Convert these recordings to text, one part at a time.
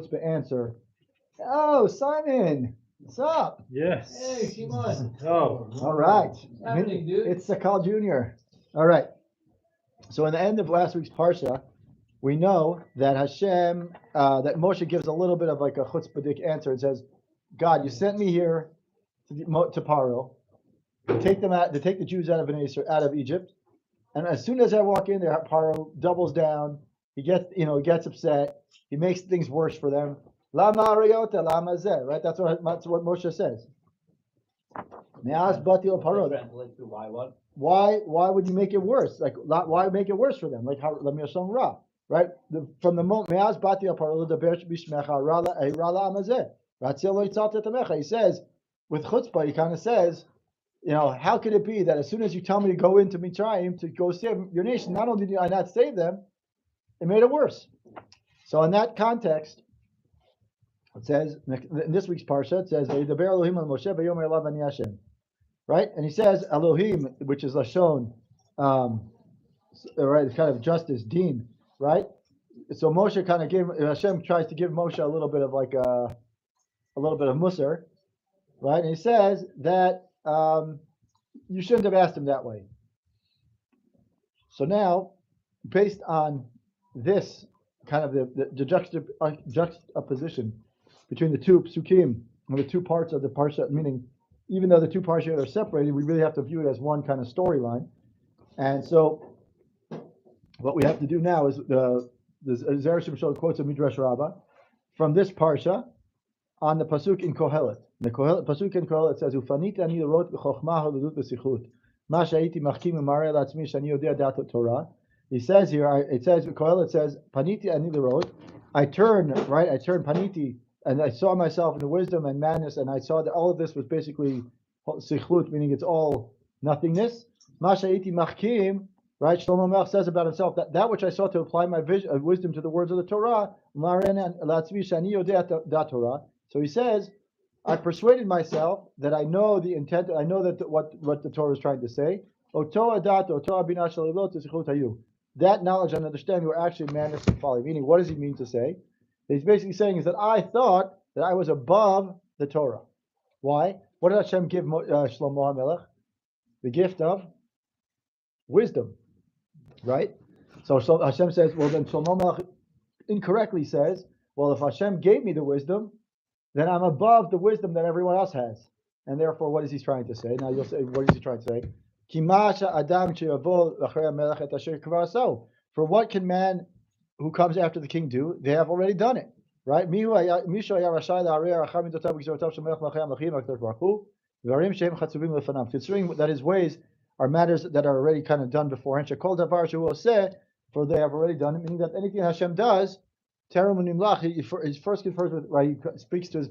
the answer. Oh, Simon, what's up? Yes. Hey, Shimon. Oh. All right. What's happening, dude? It's Sakal Jr. All right. So in the end of last week's Parsha, we know that Hashem, that Moshe gives a little bit of like a chutzpahdik answer and says, God, you sent me here to Paro to take the Jews out of Egypt. And as soon as I walk in there, Paro doubles down. He gets upset. He makes things worse for them. Lama arayota, lama zeh, right? That's what Moshe says. Me'az bati el Paro. Translate to why what? Why would you make it worse? Like, why make it worse for them? Like how Lamiyashon Ra, right? From the moment Me'az bati el Paro ledaber bishmecha rala amazeh. Ratzil lo yitzalta tamecha. He says with chutzpah, he kind of says, how could it be that as soon as you tell me to go into Mitzrayim to go save your nation, not only did I not save them, it made it worse. So in that context, it says in this week's parsha, it says V'yidaber Elohim al Moshe v'yomer elav ani Hashem, right? And he says Elohim, which is lashon, right? It's kind of justice, din, right? So Moshe kind of Hashem tries to give Moshe a little bit of like a little bit of musar, right? And he says that you shouldn't have asked him that way. So now, based on this kind of the juxtaposition between the two psukim and the two parts of the parsha, meaning even though the two parshas are separated, we really have to view it as one kind of storyline. And so, what we have to do now is the Zera Shimshon quotes a Midrash Rabbah from this parsha on the pasuk in Kohelet. The pasuk in Kohelet says, "Ufaniti ani l'rot b'chochma ha'ledut b'sichut, ma she'ayiti machkim u'marei la'atzmi shani yodea dat Torah." He says here, Kohelet says, "Paniti ani l'rot." I turned paniti, and I saw myself in the wisdom and madness, and I saw that all of this was basically sichlut, meaning it's all nothingness. Ma she'ayiti machkim, right? Shlomo Melech says about himself that which I saw to apply my wisdom to the words of the Torah, u'marei la'atzmi shani yodea dat Torah. So he says, I persuaded myself that I know the intent, I know that what the Torah is trying to say. That knowledge and understanding were actually madness and folly. Meaning, what does he mean to say? He's basically saying is that I thought that I was above the Torah. Why? What did Hashem give Shlomo HaMelech? The gift of wisdom, right? So Hashem says, well then Shlomo HaMelech incorrectly says, well if Hashem gave me the wisdom, then I'm above the wisdom that everyone else has. And therefore, what is he trying to say? Now you'll say, what is he trying to say? For what can man who comes after the king do? They have already done it. Right? Considering that his ways are matters that are already kind of done beforehand. For they have already done it, meaning that anything Hashem does, he first confers with, right, he speaks to his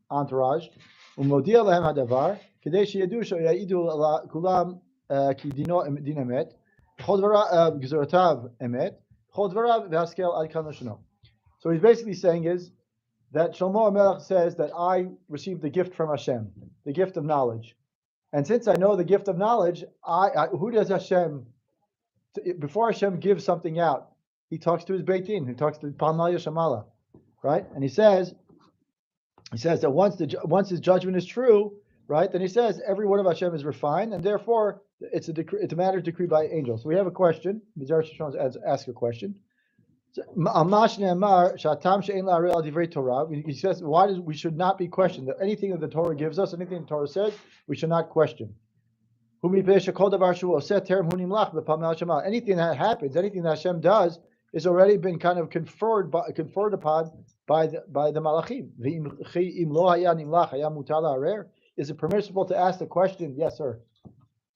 entourage. So he's basically saying is that Shlomo HaMelech says that I received the gift from Hashem, the gift of knowledge. And since I know the gift of knowledge, who does Hashem, before Hashem gives something out, he talks to his Beit Din, he talks to Palmal Yashamala, right? And he says that once his judgment is true, right, then he says every word of Hashem is refined, and therefore it's a matter decreed by angels. So we have a question. Zera Shimshon asks a question. He says, why we should not be questioned? Anything that the Torah gives us, anything the Torah says, we should not question. Anything that happens, anything that Hashem does, is already been kind of conferred upon by the Malachim. Is it permissible to ask the question? Yes, sir.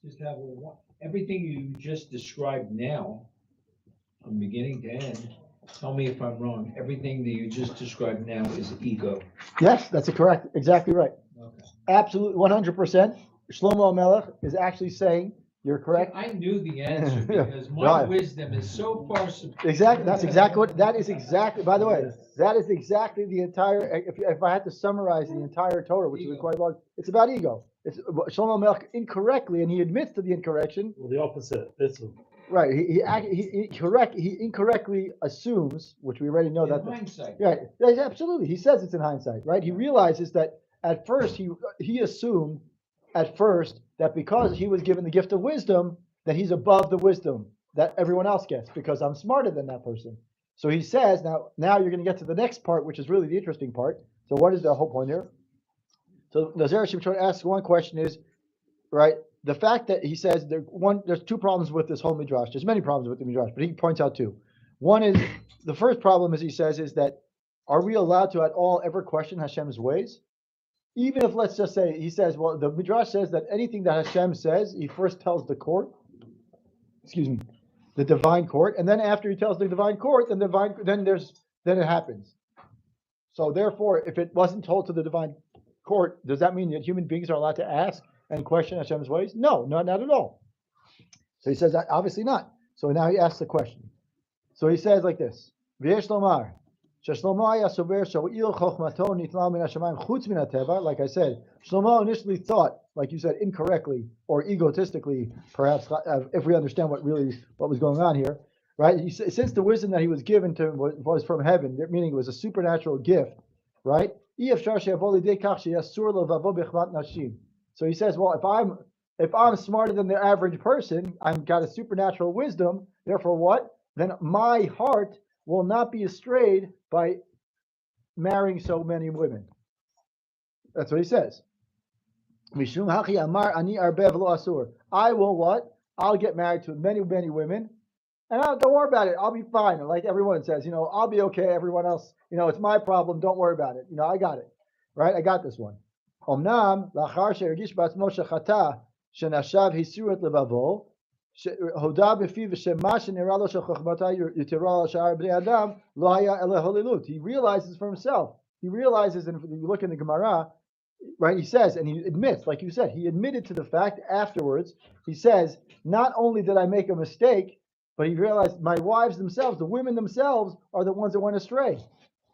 Just have everything you just described now, from beginning to end. Tell me if I'm wrong. Everything that you just described now is ego. Yes, that's correct. Exactly right. Okay. Absolutely, 100%. Shlomo HaMelech is actually saying you're correct. I knew the answer because my wisdom is so far superior. Exactly. That's exactly what. That is exactly. By the way, that is exactly the entire. If I had to summarize the entire Torah, which is quite large, it's about ego. It's Shlomo HaMelech incorrectly, and he admits to the incorrection. Well, the opposite. This Right. He incorrectly assumes, which we already know In that. hindsight. Right. Yeah, absolutely. He says it's in hindsight, right? He realizes that at first he assumed at first that because he was given the gift of wisdom, that he's above the wisdom that everyone else gets because I'm smarter than that person. So he says now you're going to get to the next part, which is really the interesting part. So what is the whole point here? So the Zera Shimshon asks one question is, right? The fact that he says there's two problems with this whole midrash. There's many problems with the midrash, but he points out two. One is the first problem, as he says, is that are we allowed to at all ever question Hashem's ways? Even if, let's just say, he says, well, the midrash says that anything that Hashem says, he first tells the court, the divine court, and then after he tells the divine court, then it happens. So therefore, if it wasn't told to the divine court, does that mean that human beings are allowed to ask and question Hashem's ways? No, not at all. So he says that obviously not. So now he asks the question. So he says like this: like I said, Shlomo initially thought, like you said, incorrectly or egotistically, perhaps, if we understand what was going on here, right? Since the wisdom that he was given to him was from heaven, meaning it was a supernatural gift, right? So he says, well, if I'm smarter than the average person, I've got a supernatural wisdom. Therefore, what? Then my heart will not be strayed by marrying so many women. That's what he says. I will what? I'll get married to many, many women, and don't worry about it. I'll be fine. Like everyone says, I'll be okay. Everyone else, it's my problem. Don't worry about it. I got it. Right? I got this one. Omnam lachar she'ergish ba'atzmo shechata shenashav hisiru et levavo hoda b'fiv shema shenira lo shel chochmata yitira sha'ar bnei adam lo haya ele holilut. He realizes for himself. He realizes, and if you look in the Gemara, right? He says, and he admits, like you said, he admitted to the fact afterwards. He says, not only did I make a mistake, but he realized my wives themselves, the women themselves, are the ones that went astray.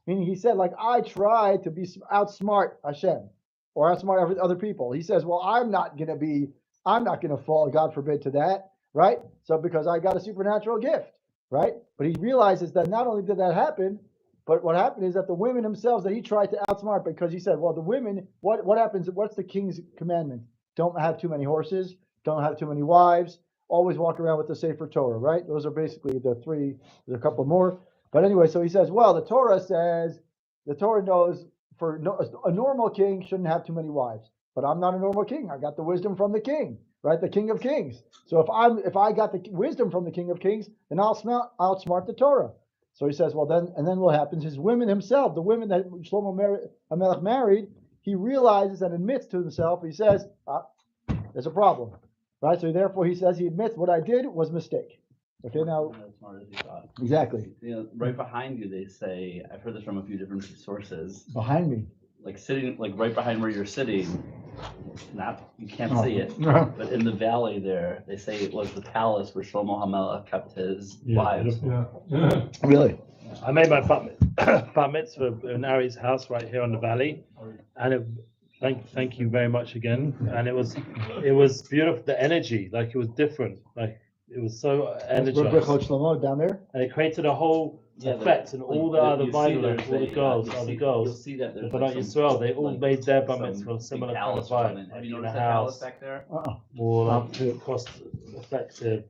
Meaning, he said, like, I tried to outsmart Hashem or outsmart other people. He says, well, I'm not going to fall, God forbid, to that, right? So because I got a supernatural gift, right? But he realizes that not only did that happen, but what happened is that the women themselves that he tried to outsmart, because he said, well, the women, what happens? What's the king's commandment? Don't have too many horses. Don't have too many wives. Always walk around with the Sefer Torah, right? Those are basically the three. There's a couple more. But anyway, so he says, well, the Torah knows a normal king shouldn't have too many wives. But I'm not a normal king. I got the wisdom from the king, right? The King of Kings. So if I got the wisdom from the King of Kings, then I'll outsmart the Torah. So he says, well, then what happens? His women himself, the women that Shlomo HaMelech married, he realizes and admits to himself. He says, there's a problem, right? So therefore, he says he admits what I did was a mistake. Okay, now. Not as smart as he thought. Exactly. Right behind you, they say, I've heard this from a few different sources. Behind me. Like sitting, like right behind where you're sitting, you can't see it, No. but in the valley there, they say it was the palace where Shlomo HaMelech kept his wives. Yeah. Really? I made my bat mitzvah in Ari's house right here on the valley, and thank you very much again. And it was beautiful. The energy, like it was different, like it was so energized, Shlomo down there. and it created a whole effect. And all the other vinyl, all the girls, You'll see that there's but like not Yisrael, they all made their bat some mitzvah big similar kind palace of or vibe. something. Have you Like in noticed a that palace house, back there? more like cost effective,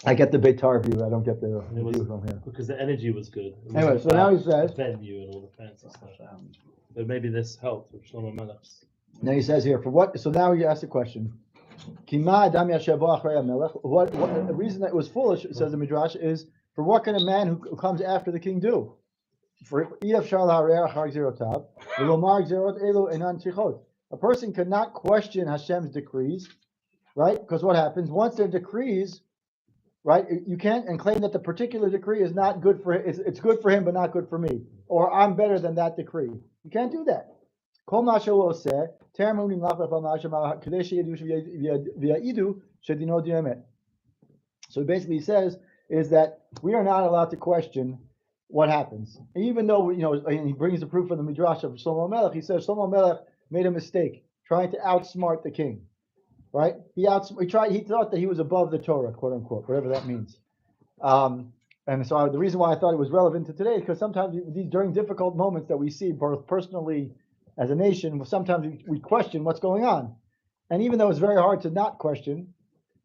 I get the Beitar view. I don't get the It was- view from here. because the energy was good. It Anyway, wasn't so now he about says. the venue and all the fancy stuff. But maybe this helped with Shlomo Melech's. Now he says here, for what? So now you ask the question. What the reason that it was foolish, it says the Midrash, is for what can a man who comes after the king do? A person cannot question Hashem's decrees, right? Because what happens once they're decrees, right? You can't and claim that the particular decree is not good for it's good for him but not good for me, or I'm better than that decree. You can't do that. So basically he says is that we are not allowed to question what happens. Even though, and he brings the proof from the Midrash of Shlomo Melech, he says Shlomo Melech made a mistake trying to outsmart the king, right? He thought that he was above the Torah, quote unquote, whatever that means. And so the reason why I thought it was relevant to today is because sometimes during difficult moments that we see, both personally as a nation, sometimes we question what's going on. And even though it's very hard to not question,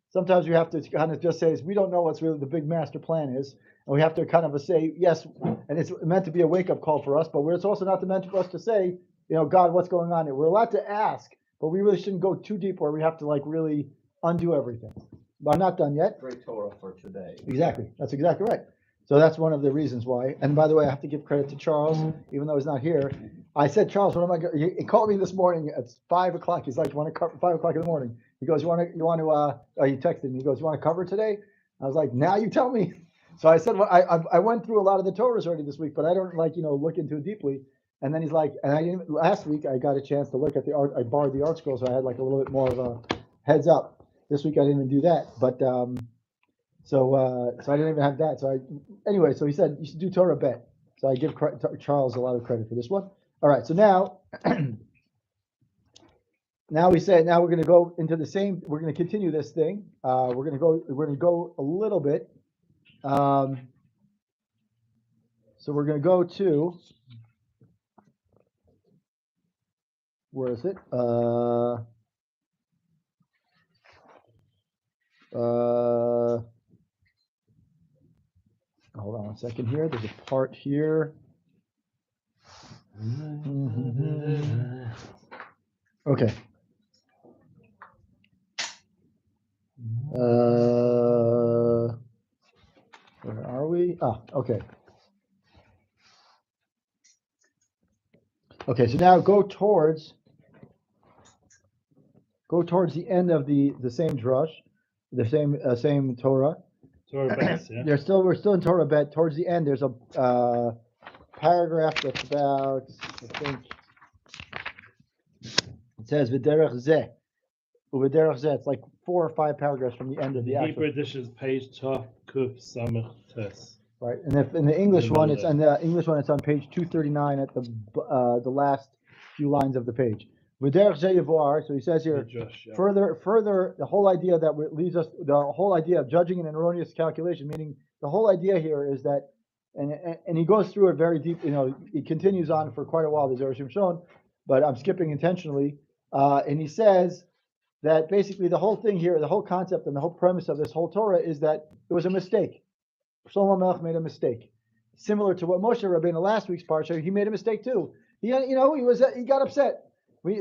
sometimes you have to kind of just say, we don't know what's really the big master plan is. And we have to kind of say, yes, and it's meant to be a wake-up call for us, but it's also not meant for us to say, God, what's going on here? We're allowed to ask, but we really shouldn't go too deep where we have to really undo everything. But I'm not done yet. Great Torah for today. Exactly. That's exactly right. So that's one of the reasons why. And by the way, I have to give credit to Charles, even though he's not here. I said, Charles, what am I going? He called me this morning at 5 o'clock. He's like, you want to cover 5 o'clock in the morning? He goes, he texted me. He goes, you want to cover today? I was like, now you tell me. So I said, well, I went through a lot of the Torahs already this week, but I don't look into it deeply. And then he's like, last week I got a chance to look at the art. I borrowed the art scroll, so I had a little bit more of a heads up. This week I didn't even do that, but so I didn't even have that. So so he said you should do Torah bet. So I give Charles a lot of credit for this one. All right, so now we say we're going to go into the same. We're going to continue this thing. We're going to go a little bit. So we're going to go to, where is it? Hold on one second here. There's a part here. Okay. Where are we? Okay. Okay, so now go towards the end of the same drush, the same Torah. Torah base, yeah. We're still in Torah bet. Towards the end, there's a paragraph that's about, I think, it says V'derech zeh. V'derech zeh. It's like 4 or 5 paragraphs from the end of the actual. Hebrew edition is page Taf Kuf Samach Tes. Right, and if in the English one, it's on page 239 at the last few lines of the page. V'derech zeh yavoar. So he says here, further, the whole idea that leads us, the whole idea of judging an erroneous calculation, meaning the whole idea here is that, and he goes through it very deep. He continues on for quite a while, the Zera Shimshon, but I'm skipping intentionally. And he says that basically the whole thing here, the whole concept and the whole premise of this whole Torah is that it was a mistake. Shlomo Melech made a mistake, similar to what Moshe Rabbeinu last week's Parshat. He made a mistake too. He got upset.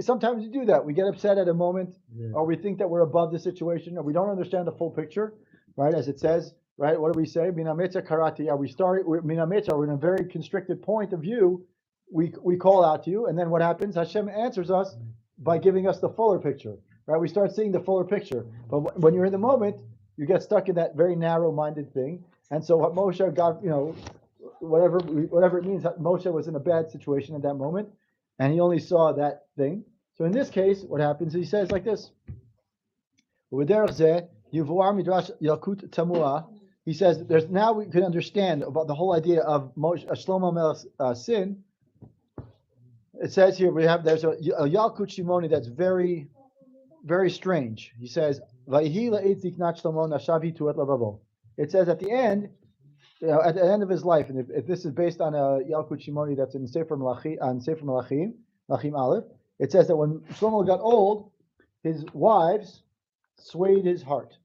Sometimes we do that. We get upset at a moment, or we think that we're above the situation, or we don't understand the full picture, right? As it says, right? What do we say? Minametza karati. We're in a very constricted point of view. We call out to you, and then what happens? Hashem answers us by giving us the fuller picture, right? We start seeing the fuller picture. But when you're in the moment, you get stuck in that very narrow-minded thing. And so what Moshe got, whatever it means, Moshe was in a bad situation at that moment, and he only saw that thing. So in this case, what happens? He says like this. He says, now we can understand about the whole idea of Shlomo Melech's sin. It says here there's a Yalkut Shimoni that's very, very strange. He says, it says at the end of his life, and if this is based on a Yalkut Shimoni that's in Sefer Melachim, Melachim Aleph, it says that when Shlomo got old, his wives swayed his heart.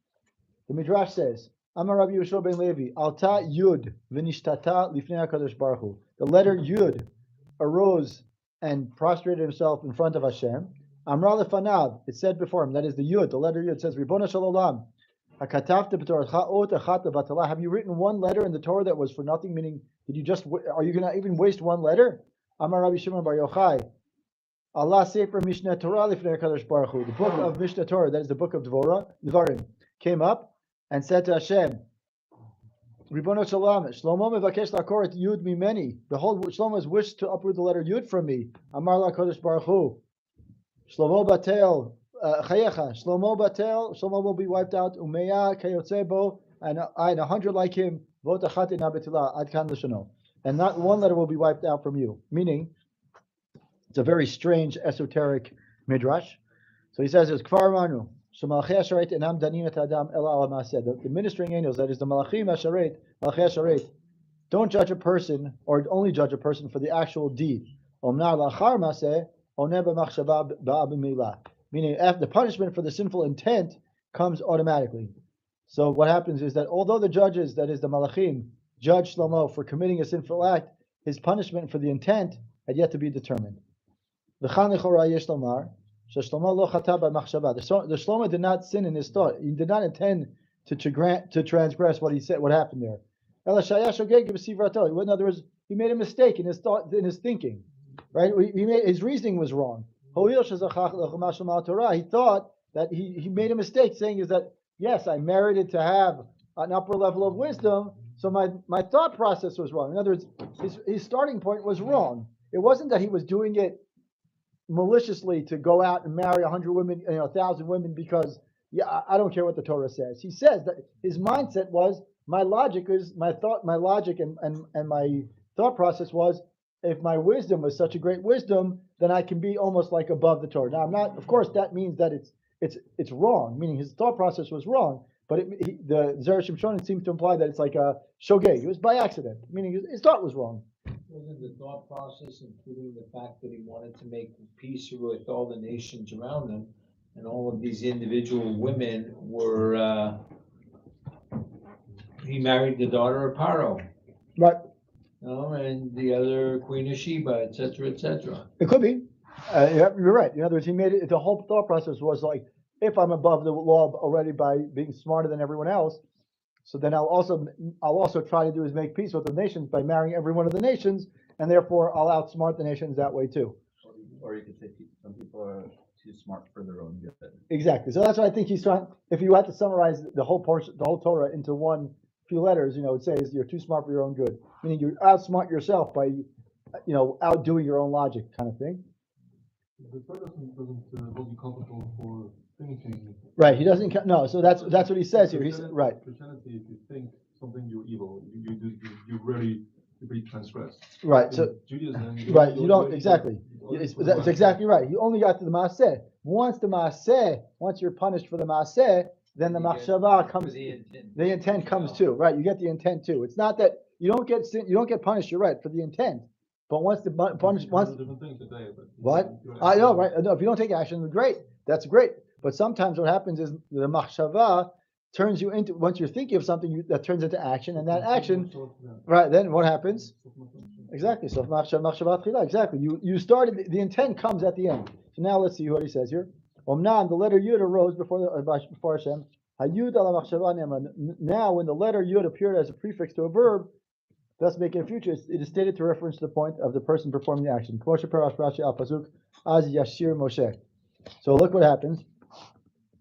The Midrash says, Amar Rabbi Yehoshua ben Levi, Alta Yud v'nishtata lifnei HaKadosh Baruch Hu. The letter Yud arose and prostrated himself in front of Hashem. Amra lefanav, it said before him, that is the Yud, the letter Yud says, Ribbono shel olam, hakatavta b'toratcha ot achat levatala. Have you written one letter in the Torah that was for nothing? Meaning, are you going to even waste one letter? Amar Rabbi Shimon bar Yochai, Allah Sefer Mishneh Torah lifnei HaKadosh Baruch Hu. The book of Mishneh Torah, that is the book of Devarim, came up and said to Hashem, Ribbono shel olam, Shlomo mevakesh lakor et Yud mimeni. Behold, Shlomo has wished to uproot the letter Yud from me. Amar LaKadosh Baruch Hu, Shlomo batel, chayecha. Shlomo batel, Shlomo will be wiped out. Umeya kayotze bo, and 100 like him. Vot achat ina betila ad kan l'shono. And not one letter will be wiped out from you. Meaning, it's a very strange, esoteric midrash. So he says, "It's kfar manu The ministering angels, that is the malachim asharet, malachei asharet, don't judge a person or only judge a person for the actual deed. Meaning, after the punishment for the sinful intent comes automatically. So what happens is that although the judges, that is the malachim, judge Shlomo for committing a sinful act, his punishment for the intent had yet to be determined. The Shlomo did not sin in his thought. He did not intend to transgress what he said, what happened there. In other words, he made a mistake in his thought, in his thinking. Right? His reasoning was wrong. He thought that he made a mistake, saying is that, yes, I merited to have an upper level of wisdom, so my thought process was wrong. In other words, his starting point was wrong. It wasn't that he was doing it maliciously to go out and marry 100 women, 1,000 women because, I don't care what the Torah says. He says that his mindset was, my logic and my thought process was, if my wisdom was such a great wisdom, then I can be almost like above the Torah. Now, I'm not. Of course, that means that it's wrong. Meaning his thought process was wrong. But the Zera Shimshon seems to imply that it's like a shogeg. It was by accident. Meaning his thought was wrong. Wasn't the thought process including the fact that he wanted to make peace with all the nations around him, and all of these individual women were? He married the daughter of Paro. Right. And the other Queen of Sheba, etc., etc. It could be. You're right. In other words, he made it. The whole thought process was like, if I'm above the law already by being smarter than everyone else, so then I'll also try to do is make peace with the nations by marrying every one of the nations, and therefore I'll outsmart the nations that way too. Or you could say some people are too smart for their own good. Exactly. So that's what I think he's trying. If you had to summarize the whole portion, the whole Torah into one few letters, it says you're too smart for your own good. Meaning you outsmart yourself by, outdoing your own logic, kind of thing. The Torah doesn't hold you comfortable for thinking. Right. He doesn't. No. So that's what he says here. He's right. Christianity, if you think something you're evil, you're really transgressed. Right. So Judaism. Right. You don't exactly. That's exactly right. You only got to the maaseh. Once you're punished for the maaseh, then the machshava comes. The intent comes too. Right. You get the intent too. It's not that you don't get punished. You're right for the intent. But once the what? I know, right? No, if you don't take action, great. That's great. But sometimes what happens is the machshava turns you into, once you're thinking of something that turns into action, and that action, right? Then what happens? Exactly. So machshava tchila. Exactly. You started. The intent comes at the end. So now let's see what he says here. Omnam, the letter Yud arose before Hashem. Hayud ala machshava ne'eman. Now, when the letter Yud appeared as a prefix to a verb, thus making a future, it is stated to reference to the point of the person performing the action. So look what happens.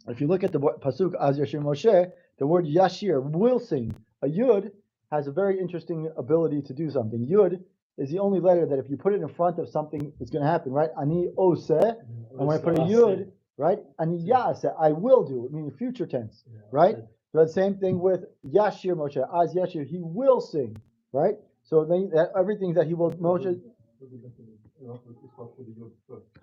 If you look at the pasuk Az Yashir Moshe, the word Yashir, will sing. A Yud has a very interesting ability to do something. Yud is the only letter that if you put it in front of something, it's going to happen, right? Ani Oseh, and when I put a Yud, right? Ani Yaseh, I will do, meaning future tense, right? So the same thing with Yashir Moshe, Az Yashir, he will sing. Right, so everything that he will Moshe.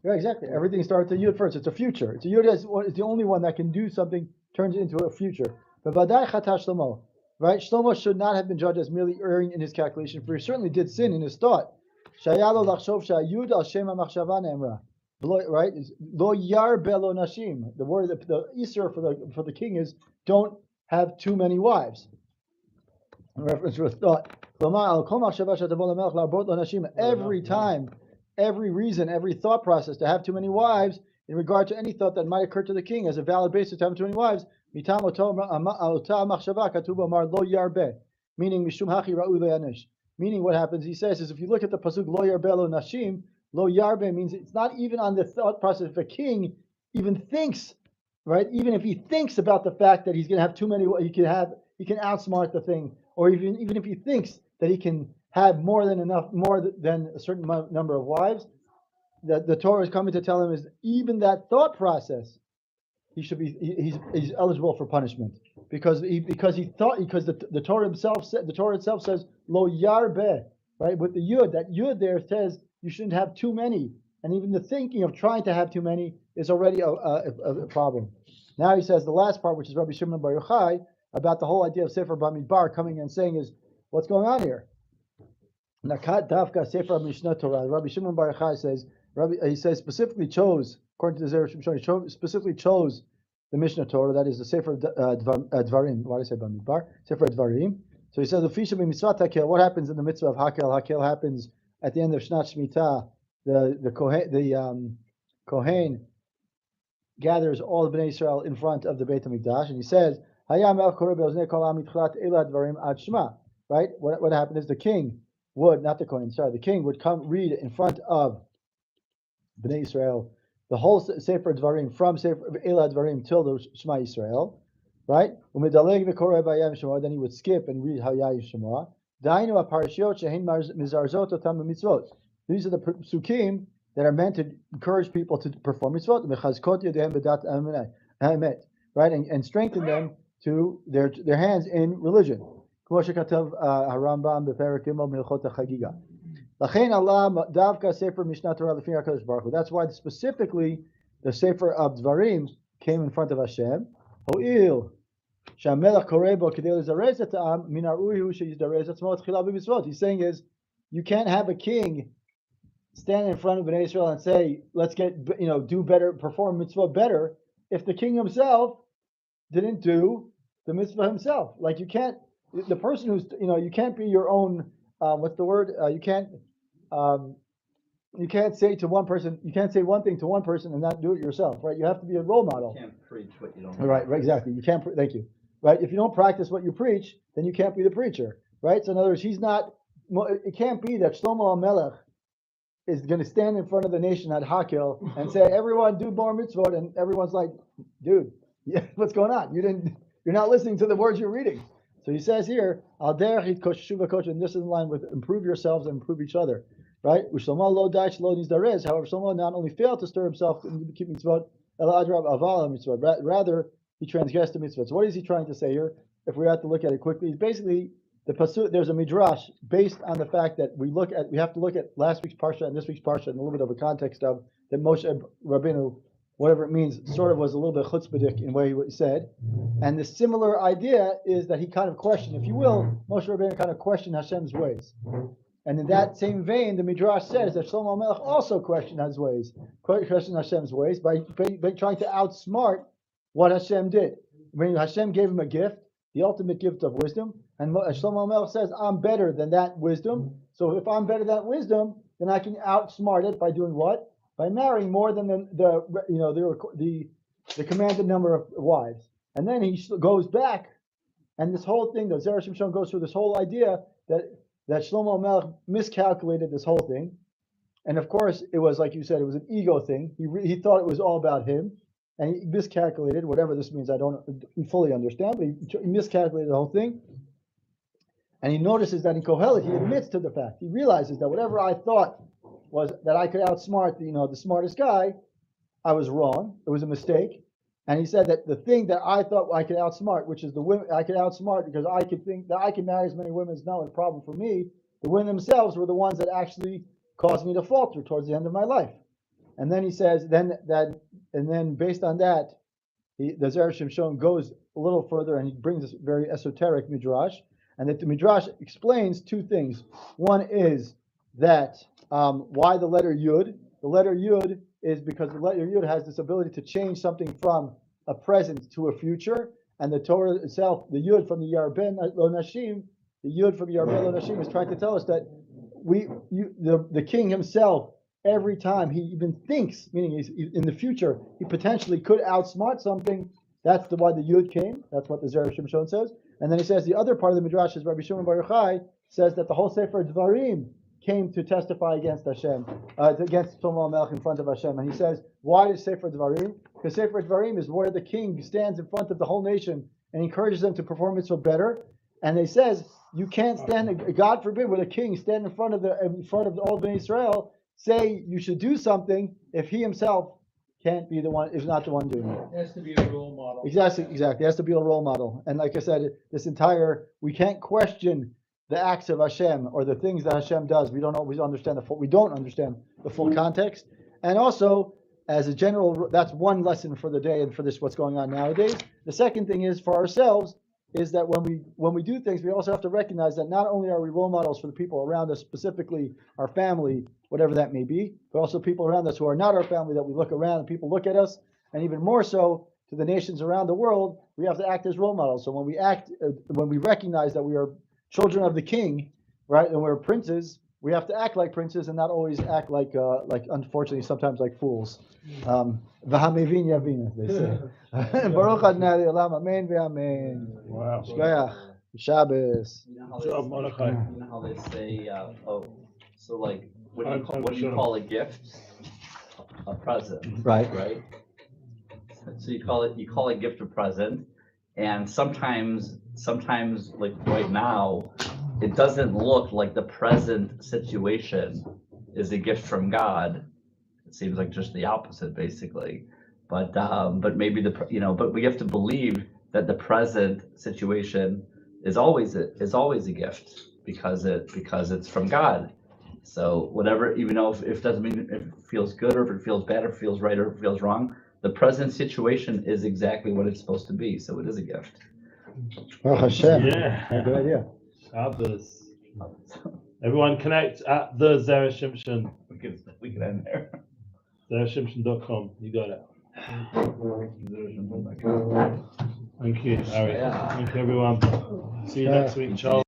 Yeah, exactly. Everything starts with Yud first. It's a future. It's a Yud is the only one that can do something, turns it into a future. But Vadai Chatash Shlomo, right? Shlomo should not have been judged as merely erring in his calculation, for he certainly did sin in his thought. Shayalo lachshov shayud al shema machshava ne'emra. Right? Lo yar belo nashim. The word, the Isser for the king is don't have too many wives. In reference to a thought. Every time, every reason, every thought process to have too many wives, in regard to any thought that might occur to the king as a valid basis to have too many wives, meaning what happens, he says, is if you look at the pasuk lo yarbe lo nashim, lo yarbe means it's not even on the thought process. If a king even thinks, right, even if he thinks about the fact that he's going to have too many, he can outsmart the thing, or even if he thinks that he can have more than a certain number of wives, that the Torah is coming to tell him is even that thought process, he's eligible for punishment because the Torah itself says lo yarbe, right, with the yud, that yud there says you shouldn't have too many, and even the thinking of trying to have too many is already a problem. Now he says the last part, which is Rabbi Shimon Bar Yochai, about the whole idea of Sefer Bamidbar coming and saying is, what's going on here? Nakat Davka Sefer Mishnah Torah. Rabbi Shimon Bar Yochai says, he says specifically chose, according to the Zera Shimshon, he specifically chose the Mishnah Torah, that is the Sefer Dvarim. Why did I say Bamidbar? Sefer Dvarim. So he says, what happens in the mitzvah of Hakel? Hakel happens at the end of Shnat Shemitah. The Kohen gathers all the Bnei Israel in front of the Beit HaMikdash, and he says, right? What happened is the king would, not the Kohen, sorry, the king would come read in front of Bnei Israel the whole Sefer Dvarim from Sefer Eila Dvarim till the Shema Yisrael, right? Then he would skip and read Hayah Yishma. These are the psukim that are meant to encourage people to perform mitzvot, right, and strengthen them to their hands in religion. That's why specifically the Sefer of Dvarim came in front of Hashem. He's saying is, you can't have a king stand in front of Bnei Israel and say, let's do better, perform mitzvah better, if the king himself didn't do the mitzvah himself. Like you can't, the person who's, you can't be your own, you can't say to one person, you can't say one thing to one person and not do it yourself, right? You have to be a role model. You can't preach what you don't. Right, exactly. You can't, thank you. Right? If you don't practice what you preach, then you can't be the preacher, right? So in other words, it can't be that Shlomo HaMelech is going to stand in front of the nation at Hakel and say, everyone do bar mitzvot, and everyone's like, dude, what's going on? You're not listening to the words you're reading. So he says here, Al derech hitkosh, and this is in line with improve yourselves and improve each other, right? Shlomo lo daish lo nizdarez. However, Shlomo not only failed to stir himself to keep mitzvot, ela adrab aval mitzvot. Rather, he transgressed the mitzvot. So what is he trying to say here? If we have to look at it quickly, it's basically the pasuk. There's a midrash based on the fact that we have to look at last week's parsha and this week's parsha in a little bit of a context of that Moshe Rabbeinu, whatever it means, sort of was a little bit chutzpahdik in what he said. And the similar idea is that he kind of questioned, if you will, Moshe Rabbeinu kind of questioned Hashem's ways. And in that same vein, the midrash says that Shlomo HaMelech also questioned Hashem's ways by trying to outsmart what Hashem did. When Hashem gave him a gift, the ultimate gift of wisdom, and Shlomo HaMelech says, I'm better than that wisdom. So if I'm better than that wisdom, then I can outsmart it by doing what? By marrying more than the commanded number of wives. And then he goes back, and this whole thing, the Zera Shimshon goes through this whole idea that Shlomo HaMelech miscalculated this whole thing. And of course, it was, like you said, it was an ego thing. He thought it was all about him. And he miscalculated, whatever this means, I don't fully understand, but he miscalculated the whole thing. And he notices that in Kohelet, he admits to the fact. He realizes that whatever I thought was that I could outsmart the smartest guy, I was wrong. It was a mistake. And he said that the thing that I thought I could outsmart, which is the women, I could outsmart because I could think that I could marry as many women is not a problem for me. The women themselves were the ones that actually caused me to falter towards the end of my life. And then he says, then based on that, the Zera Shimshon goes a little further and he brings this very esoteric midrash, and that the midrash explains two things. One is that why the letter Yud. The letter Yud is because the letter Yud has this ability to change something from a present to a future, and the Torah itself, the Yud from the Yarben Lo Nashim, the Yud from Yarben Lo Nashim is trying to tell us that the king himself, every time he even thinks, meaning he's in the future, he potentially could outsmart something. That's why the Yud came. That's what the Zera Shimshon says. And then he says the other part of the Midrash is Rabbi Shimon Bar Yochai says that the whole Sefer Dvarim came to testify against Hashem, against Shlomo HaMelech in front of Hashem. And he says, why is Sefer Dvarim? Because Sefer Dvarim is where the king stands in front of the whole nation and encourages them to perform mitzvah better. And he says, you can't stand, God forbid, with a king stand in front of all Bnei Israel, say you should do something if he himself can't be the one, is not the one doing it. It has to be a role model. Exactly. It has to be a role model. And like I said, we can't question the acts of Hashem or the things that Hashem does. We don't always understand we don't understand the full context. And also, as a general, that's one lesson for the day and for this what's going on nowadays. The second thing is for ourselves is that when we do things, we also have to recognize that not only are we role models for the people around us, specifically our family, whatever that may be, but also people around us who are not our family, that we look around and people look at us, and even more so to the nations around the world, we have to act as role models. So when we recognize that we are children of the King, right, and we're princes, we have to act like princes and not always act like unfortunately sometimes like fools. V'hamevin yavin, as they say. Baruch Adonai Olam, amen ve'amen. Wow. Shkoyach. Shabbos. You know how Good job, Mordecai. you know how they say, so like, what do you call a gift? A present, Right. right? So you call a gift a present, and sometimes like right now, it doesn't look like the present situation is a gift from God. It seems like just the opposite, basically. But maybe but we have to believe that the present situation is always a gift because it's from God. So whatever, even though if it doesn't mean if it feels good or if it feels bad or if it feels right or if it feels wrong, the present situation is exactly what it's supposed to be. So it is a gift. Oh, Hashem. Yeah. Good idea. Shabbos. Everyone connect at the Zera Shimshon. We can end there. ZeraShimshon.com. You got it. Thank you, Harry. Yeah. Thank you, everyone. See you next week, Charles.